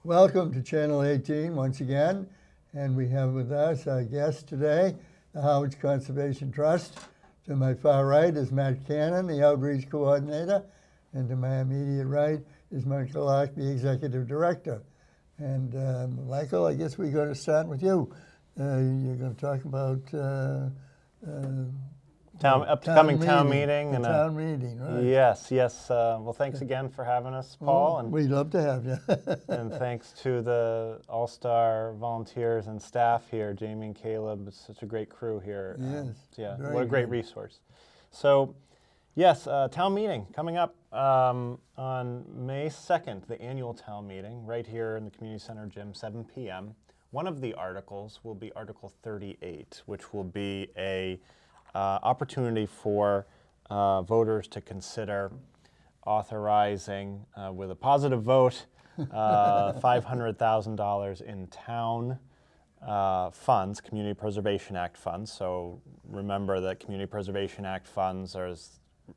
Welcome to Channel 18 once again, and we have with us our guest today, the Harwich Conservation Trust. To my far right is Matt Cannon, the Outreach Coordinator, and to my immediate right is Michael Clark, the Executive Director. And Michael, I guess we're going to start with you. You're going to talk about upcoming town meeting. Town meeting, right. Yes. Well, thanks again for having us, Paul. And we'd love to have you. And thanks to the all-star volunteers and staff here, Jamie and Caleb. It's such a great crew here. Yes. What a great resource. So, yes, town meeting coming up on May 2nd, the annual town meeting, right here in the Community Center gym, 7 p.m. One of the articles will be Article 38, which will be a opportunity for voters to consider authorizing, with a positive vote, $500,000 in town funds, Community Preservation Act funds. So remember that Community Preservation Act funds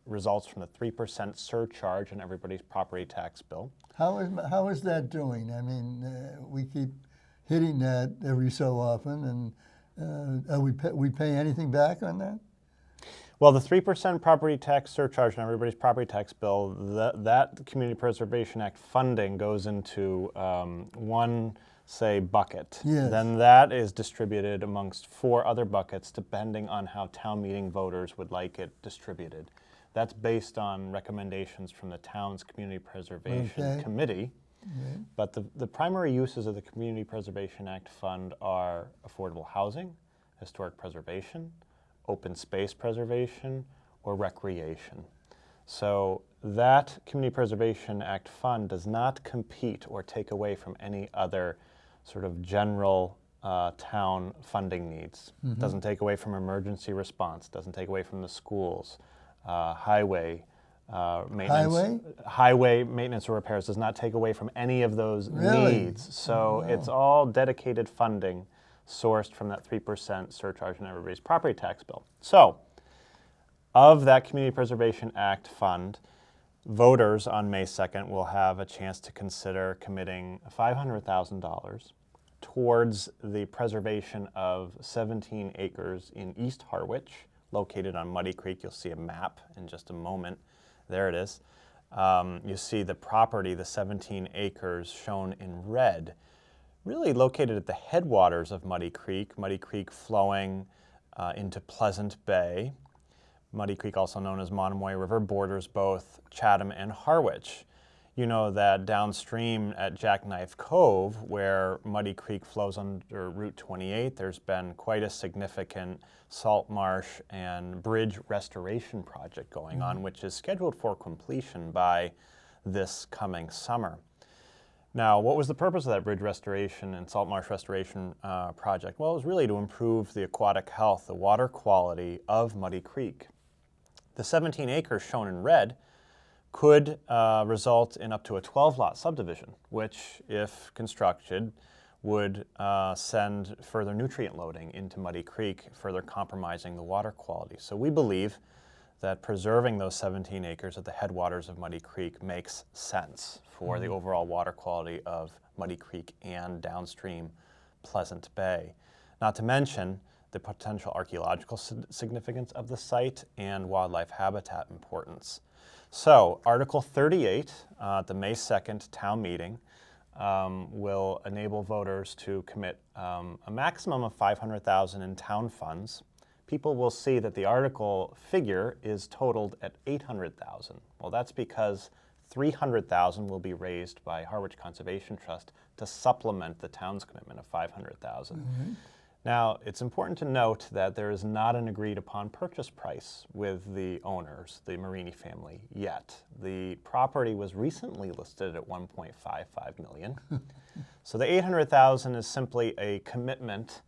results from the 3% surcharge on everybody's property tax bill. How is that doing? I mean, we keep hitting that every so often, and we pay anything back on that? Well, the 3% property tax surcharge on everybody's property tax bill, that Community Preservation Act funding goes into one, say, bucket. Yes. Then that is distributed amongst 4 other buckets depending on how town meeting voters would like it distributed. That's based on recommendations from the town's Community Preservation Committee. Okay. But the primary uses of the Community Preservation Act fund are affordable housing, historic preservation, open space preservation, or recreation. So that Community Preservation Act fund does not compete or take away from any other sort of general town funding needs. Mm-hmm. Doesn't take away from emergency response, doesn't take away from the schools, highway maintenance. Highway maintenance or repairs does not take away from any of those needs. So it's all dedicated funding sourced from that 3% surcharge on everybody's property tax bill. So, of that Community Preservation Act fund, voters on May 2nd will have a chance to consider committing $500,000 towards the preservation of 17 acres in East Harwich, located on Muddy Creek. You'll see a map in just a moment. There it is. You see the property, the 17 acres shown in red, really located at the headwaters of Muddy Creek flowing into Pleasant Bay. Muddy Creek, also known as Monomoy River, borders both Chatham and Harwich. You know that downstream at Jackknife Cove, where Muddy Creek flows under Route 28, there's been quite a significant salt marsh and bridge restoration project going on, which is scheduled for completion by this coming summer. Now, what was the purpose of that bridge restoration and salt marsh restoration project? Well, it was really to improve the aquatic health, the water quality of Muddy Creek. The 17 acres shown in red could result in up to a 12-lot subdivision, which, if constructed, would send further nutrient loading into Muddy Creek, further compromising the water quality. So we believe that preserving those 17 acres at the headwaters of Muddy Creek makes sense for the overall water quality of Muddy Creek and downstream Pleasant Bay. Not to mention the potential archaeological significance of the site and wildlife habitat importance. So Article 38 at the May 2nd town meeting will enable voters to commit a maximum of $500,000 in town funds. People will see that the article figure is totaled at $800,000. Well, that's because $300,000 will be raised by Harwich Conservation Trust to supplement the town's commitment of $500,000. Mm-hmm. Now, it's important to note that there is not an agreed upon purchase price with the owners, the Marini family, yet. The property was recently listed at $1.55 million. So the $800,000 is simply a commitment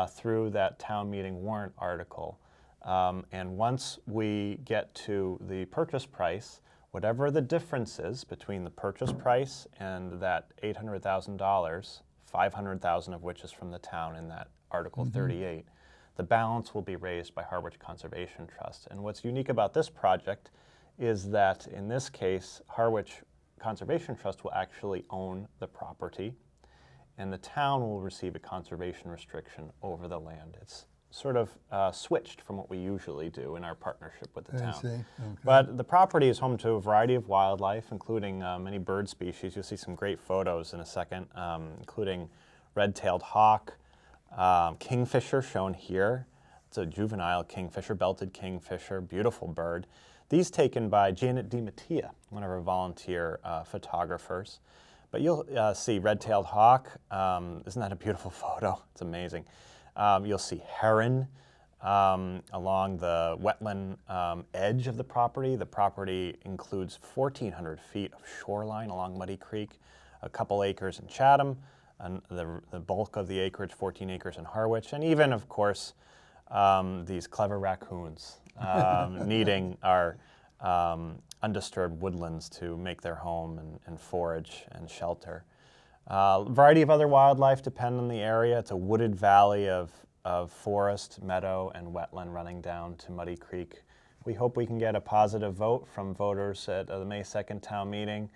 through that town meeting warrant article. And once we get to the purchase price, whatever the difference is between the purchase price and that $800,000, $500,000 of which is from the town in that Article 38, the balance will be raised by Harwich Conservation Trust. And what's unique about this project is that in this case, Harwich Conservation Trust will actually own the property, and the town will receive a conservation restriction over the land. It's sort of switched from what we usually do in our partnership with the town. I see. Okay. But the property is home to a variety of wildlife, including many bird species. You'll see some great photos in a second, including red-tailed hawk, kingfisher shown here. It's a juvenile kingfisher, belted kingfisher, beautiful bird. These taken by Janet DiMattia, one of our volunteer photographers. But you'll see red-tailed hawk. Isn't that a beautiful photo? It's amazing. You'll see heron along the wetland edge of the property. The property includes 1,400 feet of shoreline along Muddy Creek, a couple acres in Chatham, and the bulk of the acreage, 14 acres in Harwich, and even, of course, these clever raccoons needing our undisturbed woodlands to make their home and forage and shelter. A variety of other wildlife depend on the area. It's a wooded valley of forest, meadow, and wetland running down to Muddy Creek. We hope we can get a positive vote from voters at the May 2nd town meeting.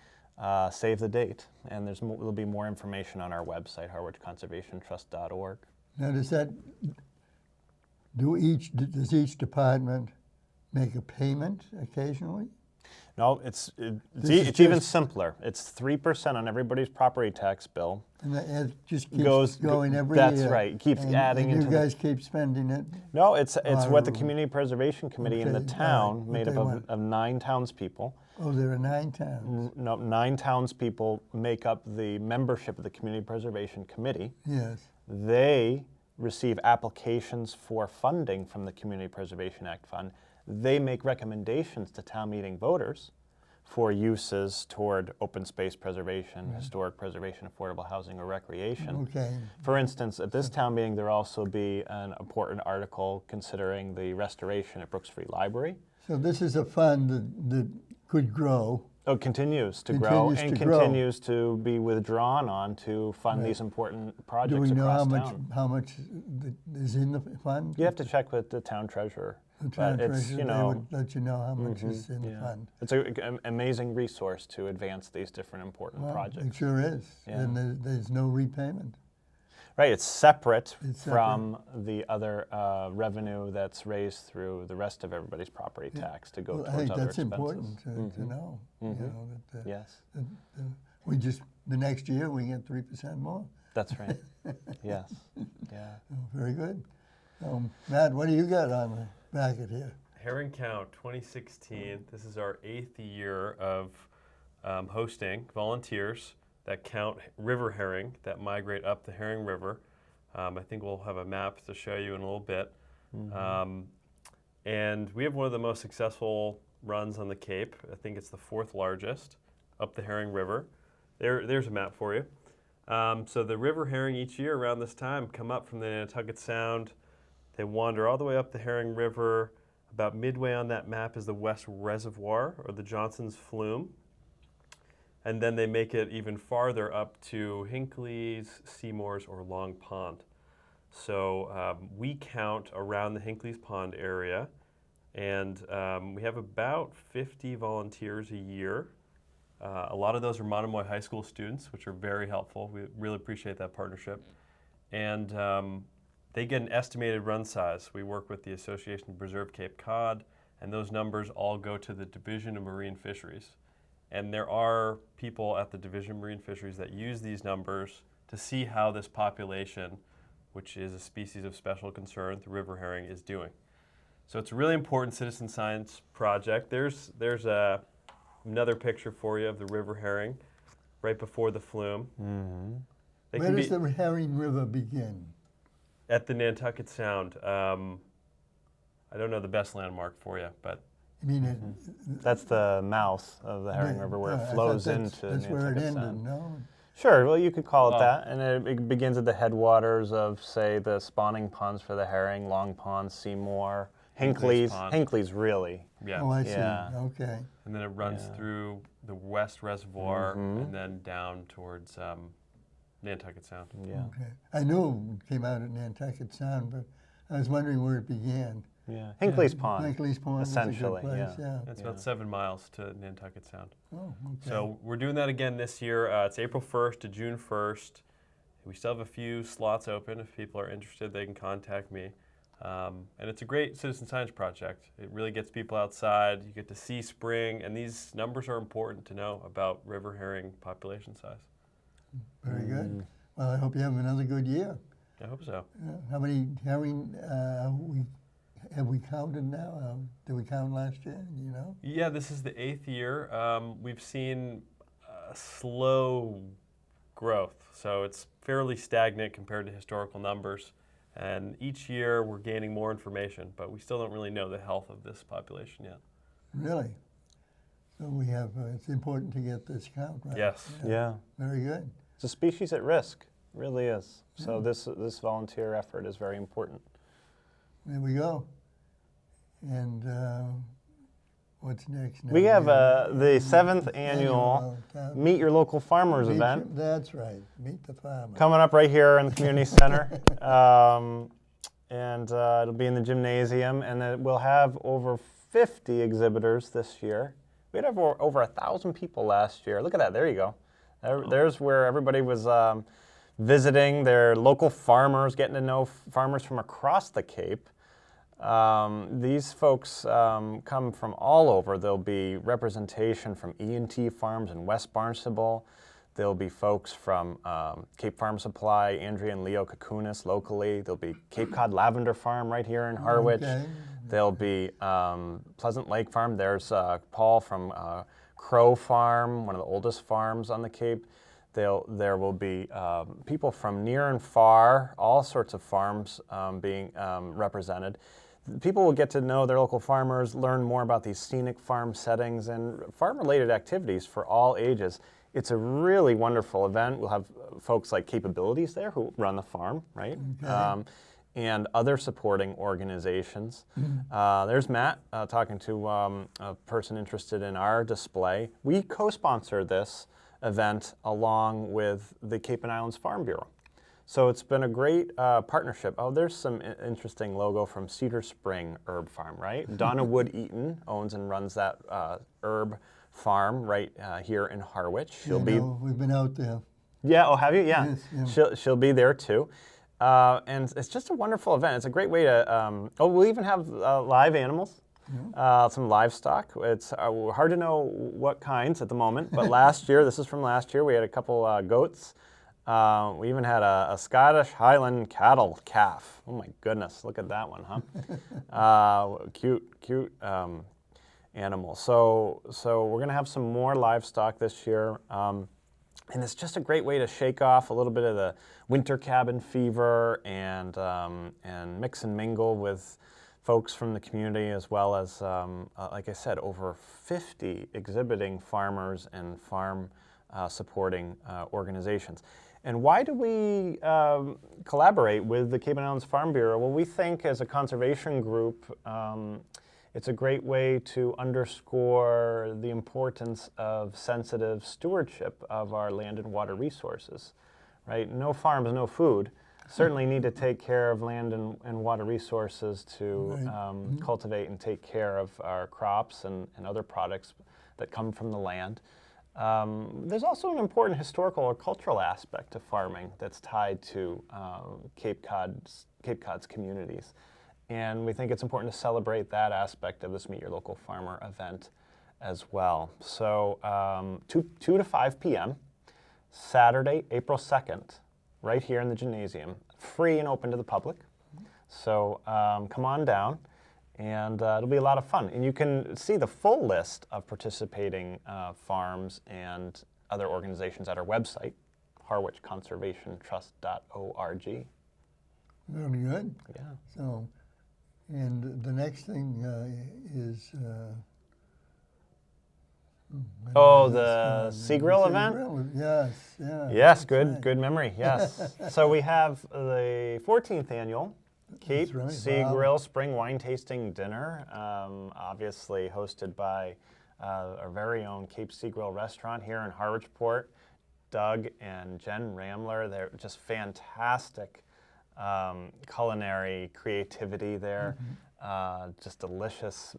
Save the date, and there'll be more information on our website, harwichconservationtrust.org. Now, does each department make a payment occasionally? No, it's even simpler. It's 3% on everybody's property tax bill. And it just keeps going every That's year. right. It keeps adding and into you guys keep spending it? No, it's what the Community Preservation Committee in the town, made up of 9 townspeople. Oh, there are 9 towns. No, 9 townspeople make up the membership of the Community Preservation Committee. Yes. They receive applications for funding from the Community Preservation Act Fund. They make recommendations to town meeting voters for uses toward open space preservation, historic preservation, affordable housing, or recreation. Okay. For instance, at this town meeting, there'll also be an important article considering the restoration at Brooks Free Library. So this is a fund that could grow. Oh, continues to grow and continues to be withdrawn on to fund these important projects across town. Do we know how much is in the fund? You have to check with the town treasurer. The town treasurer, you know, they would let you know how much is in the fund. It's an amazing resource to advance these different important projects. It sure is. Yeah. And there's no repayment. Right, it's separate from the other revenue that's raised through the rest of everybody's property tax to go towards other expenses. That's important to know. You know that, yes. The next year we get 3% more. That's right. Yes. Yeah. Very good. Matt, what do you got on the packet here? Herring Count 2016. This is our 8th year of hosting volunteers that count river herring that migrate up the Herring River. I think we'll have a map to show you in a little bit. And we have one of the most successful runs on the Cape. I think it's the 4th largest up the Herring River. There's a map for you. So the river herring each year around this time come up from the Nantucket Sound. They wander all the way up the Herring River. About midway on that map is the West Reservoir, or the Johnson's Flume. And then they make it even farther up to Hinckley's, Seymour's, or Long Pond. So we count around the Hinckley's Pond area, and we have about 50 volunteers a year. A lot of those are Monomoy High School students, which are very helpful. We really appreciate that partnership. And they get an estimated run size. We work with the Association to Preserve Cape Cod, and those numbers all go to the Division of Marine Fisheries. And there are people at the Division of Marine Fisheries that use these numbers to see how this population, which is a species of special concern, the river herring, is doing. So it's a really important citizen science project. There's another picture for you of the river herring right before the flume. Where does the Herring River begin? At the Nantucket Sound. I don't know the best landmark for you, but I mean, that's the mouth of the Herring River where it flows into That's where it Nantucket ended, Sound. no? Sure, well, you could call it that. And it begins at the headwaters of, say, the spawning ponds for the herring, Long Pond, Seymour, Hinckley's. Hinckley's really. Yeah. Oh, I see. Yeah. Okay. And then it runs through the West Reservoir and then down towards Nantucket Sound. Yeah. Okay. I knew it came out at Nantucket Sound, but I was wondering where it began. Yeah, Hinckley's Pond. Hinckley's Pond essentially, is a good place, yeah. It's about 7 miles to Nantucket Sound. Oh, okay. So we're doing that again this year. It's April 1st to June 1st. We still have a few slots open. If people are interested, they can contact me. And it's a great citizen science project. It really gets people outside. You get to see spring, and these numbers are important to know about river herring population size. Very good. Well, I hope you have another good year. I hope so. How many herring have we counted now? Did we count last year? Do you know? Yeah, this is the 8th year. We've seen slow growth, so it's fairly stagnant compared to historical numbers. And each year we're gaining more information, but we still don't really know the health of this population yet. Really? So we have, it's important to get this count, right? Yes. Yeah. Very good. It's a species at risk, it really is. So this volunteer effort is very important. There we go. And what's next? We have the 7th annual Meet Your Local Farmers event. That's right. Meet the farmer. Coming up right here in the community center. And it'll be in the gymnasium. And then we'll have over 50 exhibitors this year. We had over 1,000 people last year. Look at that. There you go. There's where everybody was visiting their local farmers, getting to know farmers from across the Cape. These folks come from all over. There'll be representation from E&T Farms in West Barnstable. There'll be folks from Cape Farm Supply, Andrea and Leo Kakunis locally. There'll be Cape Cod Lavender Farm right here in Harwich. Okay. There'll be Pleasant Lake Farm. There's Paul from Crow Farm, one of the oldest farms on the Cape. There will be people from near and far, all sorts of farms being represented. People will get to know their local farmers, learn more about these scenic farm settings and farm-related activities for all ages. It's a really wonderful event. We'll have folks like Capabilities there who run the farm, right? Okay. And other supporting organizations. There's Matt talking to a person interested in our display. We co-sponsor this event along with the Cape and Islands Farm Bureau. So it's been a great partnership. Oh, there's some interesting logo from Cedar Spring Herb Farm, right? Donna Wood Eaton owns and runs that herb farm right here in Harwich. We've been out there. Yeah, oh, have you? Yeah. Yes, yeah. She'll be there too. And it's just a wonderful event. It's a great way to, we'll even have live animals. Some livestock. It's hard to know what kinds at the moment, but this is from last year, we had a couple goats. We even had a Scottish Highland cattle calf. Oh my goodness, look at that one, huh? Cute animal. So we're going to have some more livestock this year. And it's just a great way to shake off a little bit of the winter cabin fever and mix and mingle with folks from the community, as well as, like I said, over 50 exhibiting farmers and farm supporting organizations. And why do we collaborate with the Cape and Islands Farm Bureau? Well, we think as a conservation group, it's a great way to underscore the importance of sensitive stewardship of our land and water resources, right? No farms, no food. Certainly need to take care of land and water resources to cultivate and take care of our crops and other products that come from the land. There's also an important historical or cultural aspect to farming that's tied to Cape Cod's communities. And we think it's important to celebrate that aspect of this Meet Your Local Farmer event as well. So 2 to 5 p.m., Saturday, April 2nd, right here in the gymnasium, free and open to the public. So come on down, and it'll be a lot of fun. And you can see the full list of participating farms and other organizations at our website, harwichconservationtrust.org. Very good. Yeah. So, and the next thing is... the Sea Grill event? Yes, yeah. Yes, good memory, yes. So we have the 14th annual Cape Sea Grill Spring Wine Tasting Dinner, obviously hosted by our very own Cape Sea Grill restaurant here in Harwichport. Doug and Jen Ramler, they're just fantastic culinary creativity there. just delicious,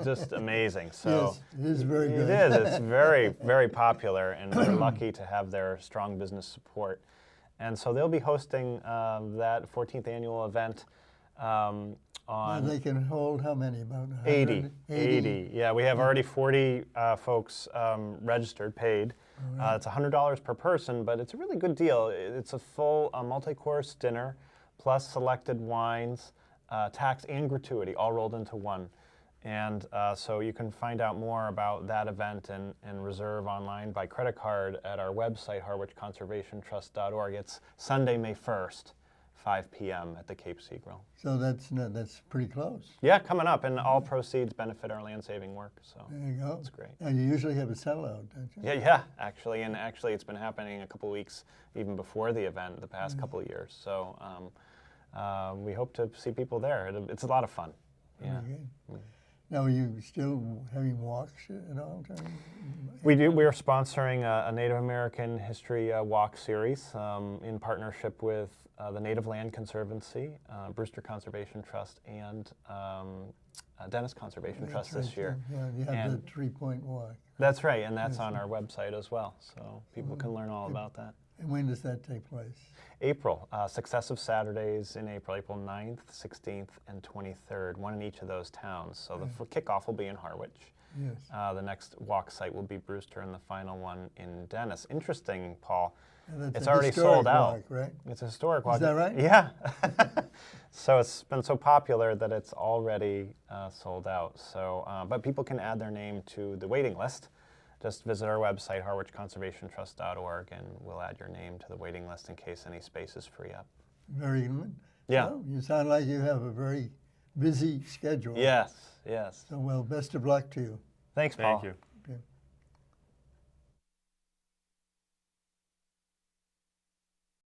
just amazing. So Yes, it is very good. It is. It's very, very popular, and we're lucky to have their strong business support. And so they'll be hosting that 14th annual event on They can hold how many? About 80. 80. Yeah, we have already 40 folks registered, paid. Right. It's $100 per person, but it's a really good deal. It's a full multi-course dinner, plus selected wines, tax and gratuity, all rolled into one. And so you can find out more about that event and reserve online by credit card at our website, harwichconservationtrust.org. It's Sunday, May 1st. 5 p.m. at the Cape Sea Grill. So that's pretty close. Yeah, coming up, and all proceeds benefit our land saving work. So There you go. that's great. And you usually have a sellout, don't you? Yeah, actually, and actually, it's been happening a couple weeks even before the event, the past couple of years. So we hope to see people there. It's a lot of fun. Yeah. Very good. Now, are you still having walks at all? We do. We are sponsoring a Native American History Walk series in partnership with the Native Land Conservancy, Brewster Conservation Trust, and Dennis Conservation Trust this year. Yeah, you have And the 3-point walk. that's right, and that's on our website as well, so people can learn all about that. And when does that take place? April, successive Saturdays in April, April 9th, 16th, and 23rd, one in each of those towns. So the kickoff will be in Harwich. Yes. The next walk site will be Brewster, and the final one in Dennis. Interesting, Paul. And that's It's a already historic sold out. walk, right? It's a historic walk. Is that right? Yeah. So it's been so popular that it's already sold out. So, but people can add their name to the waiting list. Just visit our website, harwichconservationtrust.org, and we'll add your name to the waiting list in case any space is free up. Very good. Yeah. Well, you sound like you have a very busy schedule. Yes. So, well, best of luck to you. Thanks, Paul. Thank you.